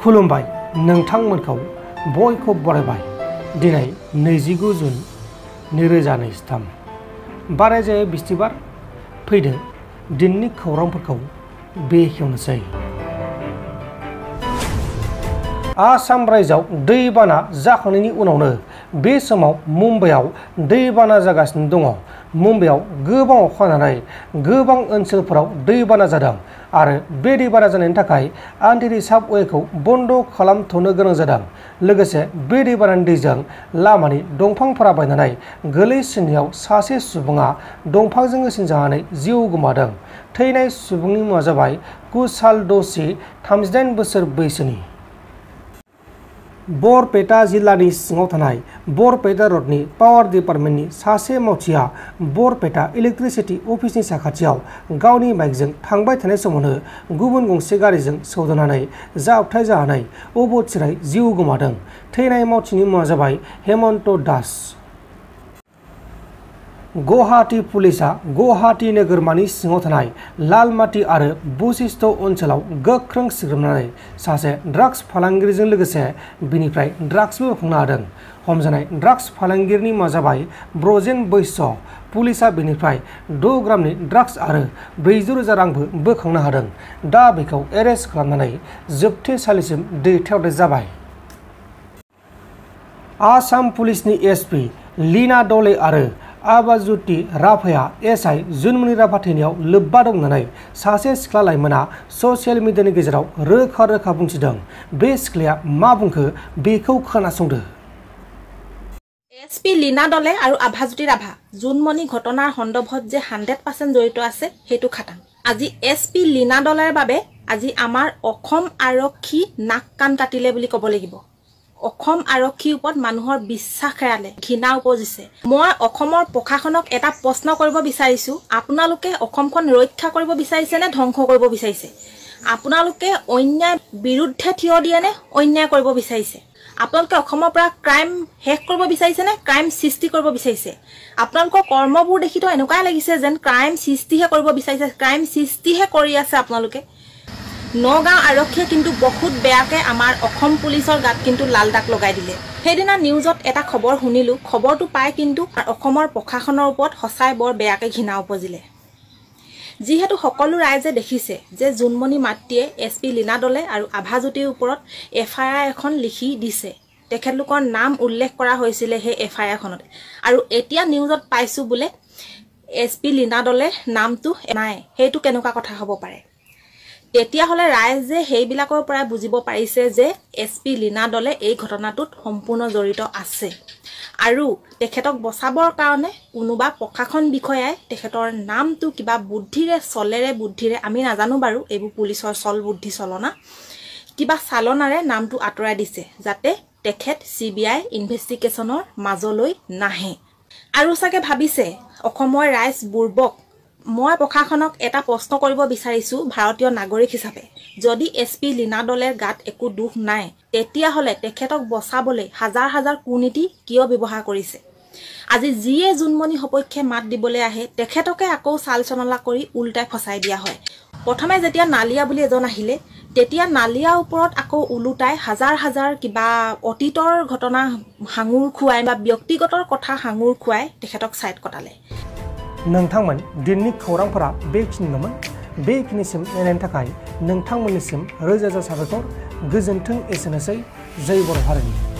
खुलुमबाय नोंथांमोनखौ बयखौ बरायबाय दिनै 29 जुन 2023 बारायजायो बिस्थिबार फैदो दिननि खौरांफोरखौ बेखेवनोसै। आसाम रायजोआव दैबाना जाखांनायनि उनावनो बे समाव मुम्बाइआव दैबाना जागासिनो दङ। मुम्बाइआव गोबां अखा हानानै गोबां ओनसोलफोराव दैबाना जादों आरो बे दैबाना जानायनि थाखाय आन्टिरि साबवेखौ बन्द खालामथ'नो गोनां जादों। लोगोसे बे दैबानानि दैजों लामानि दंफांफोरा बायनानै गोलैसिननायाव सासे सुबुङा दंफांजों होसिनजानानै जिउ गोमादों। थैनाय सुबुंनि मुङा जाबाय कुशाल द'सी 38 बोसोर बैसोनि। बरपेटा जिल्लानि सिङाव थानाय बरपेटा रडनि पावार डिपार्टमेन्टनि सासे मावथिया बरपेटा इलेक्ट्रिसिटि अफिसनि साखाथियाव गावनि बाइकजों थांबाय थानाय समावनो गुबुन गंसे गारिजों सौदावनानै जाब्रबथाय जानानै अबथिरायै जिउ गोमादों। थैनाय मावथिनि मुङा जाबाय हेमन्त दास। गुवाहाटी पुलिसा गुवाहाटी नोगोरमानि सिङाव थानाय लालमाटी आरो बशिष्ठ ओनसोलाव गोख्रों सिग्रोमनानै सासे ड्राग्स फालांगिरिजों लोगोसे बिनिफ्राय ड्राग्सबो बोखांनो हादों। हमजानाय ड्राग्स फालांगिरिनि मुङा जाबाय ब्रजेन बैश्य। पुलिसा बेनिफ्राय 6 ग्रामनि ड्राग्स आरो 400,000 रांबो बोखांनो हादों। दा बेखौ एरेस्ट खालामनानै जोबथेसालिसिम दैथायहरनाय जाबाय। आसाम पुलिसनि एसपि लीना डले आरो आबाजुति राभाया एसआइ जुनमनि राभा थैनायाव लोब्बा दं होननानै सासे सिख्ला लाइमोना ससियेल मिडियानि गेजेराव रोखा रोखा बुंथिदों। बे सिख्लाया मा बुंखो बेखौ खोनासंदो। एसपি লীনা ডলে আৰু আভাজ্যোতি ৰাভা জুনমনি ঘটনাৰ সন্দৰ্ভত যে 100% জড়িত আছে সেইটো খাটাং। আজি এসপি লীনা ডলেৰ বাবে আজি আমাৰ অসম আৰক্ষী নাক কাণ কাটিলে বুলি ক'ব লাগিব। অসম আৰক্ষীৰ ওপৰত মানুহৰ বিশ্বাস হেৰালে, ঘৃণা উপজিছে। মই অসমৰ প্ৰশাসনক এটা প্ৰশ্ন কৰিব বিচাৰিছো, আপোনালোকে অসমখন ৰক্ষা কৰিব বিচাৰিছে নে ধ্বংস কৰিব বিচাৰিছে? আপোনালোকে অন্যায় বিৰুদ্ধে থিয় দিয়ে নে অন্যায় কৰিব বিচাৰিছে? আপোনালোকে অসমৰ পৰা ক্ৰাইম শেষ কৰিব বিচাৰিছে নে ক্ৰাইম সৃষ্টি কৰিব বিচাৰিছে? আপোনালোকৰ কৰ্মবোৰ দেখি তো এনেকুৱাই লাগিছে যেন ক্ৰাইম সৃষ্টিহে কৰিব বিচাৰিছে, ক্ৰাইম সৃষ্টিহে কৰি আছে আপোনালোকে। নগাঁও আৰক্ষীয়ে কিন্তু বহুত বেয়াকে আমাৰ অসম পুলিচৰ গাত কিন্তু লাল দাগ লগাই দিলে। সেইদিনা নিউজত এটা খবৰ শুনিলো, খবৰটো পাই কিন্তু অসমৰ প্ৰশাসনৰ ওপৰত সঁচাই বৰ বেয়াকে ঘৃণা উপজিলে। যিহেতু সকলো ৰাইজে দেখিছে যে জুনমনি মাতৃয়ে এসপি লীনা ডলে আৰু আভাজ্যোতিৰ ওপৰত FIR এখন লিখি দিছে। তেখেতলোকৰ নাম উল্লেখ কৰা হৈছিলে সেই FIR এখনত, আৰু এতিয়া নিউজত পাইছো বোলে এসপি লীনা ডলে নামটো নাই। সেইটো কেনেকুৱা কথা হ'ব পাৰে? তেতিয়াহ'লে ৰাইজে সেইবিলাকৰ পৰা বুজিব পাৰিছে যে এসপি লীনা ডলে এই ঘটনাটোত সম্পূৰ্ণ জড়িত আছে, আৰু তেখেতক বচাবৰ কাৰণে কোনোবা প্ৰশাসন বিষয়াই তেখেতৰ নামটো কিবা বুদ্ধিৰে চলেৰে বুদ্ধিৰে আমি নাজানো বাৰু, এইবোৰ পুলিচৰ চল বুদ্ধি চলনা কিবা চালনাৰে নামটো আঁতৰাই দিছে যাতে তেখেত CBI ইনভেষ্টিগেশ্যনৰ মাজলৈ নাহে। আৰু চাগে ভাবিছে অসমৰ ৰাইজ বুৰ্বক। মই প্ৰশাসনক এটা প্ৰশ্ন কৰিব বিচাৰিছো ভাৰতীয় নাগৰিক হিচাপে, যদি এসপি লীনা ডলেৰ গাত একো দুখ নাই তেতিয়াহ'লে তেখেতক বচাবলৈ হাজাৰ হাজাৰ কুনীতি কিয় ব্যৱহাৰ কৰিছে? আজি যিয়ে জুনমনি সপক্ষে মাত দিবলৈ আহে তেখেতকে আকৌ চাল চনলা কৰি উল্টাই ফচাই দিয়া হয়। প্ৰথমে যেতিয়া নালিয়া বুলি এজন আহিলে তেতিয়া নালিয়াৰ ওপৰত আকৌ উলুটাই হাজাৰ হাজাৰ কিবা অতীতৰ ঘটনা হাঙুৰ খুৱাই বা ব্যক্তিগতৰ কথা হাঙুৰ খুৱাই তেখেতক সাইড কটালে। नोंथांमोन दिननि खौरांफोरा बेखिनिल'मोन। बेखिनिसिम नायनायनि थाखाय नोंथांमोननिसिम रोजा रोजा साबायखर। गोजोन्थों। एसेनोसै। जय बर' हारिनि।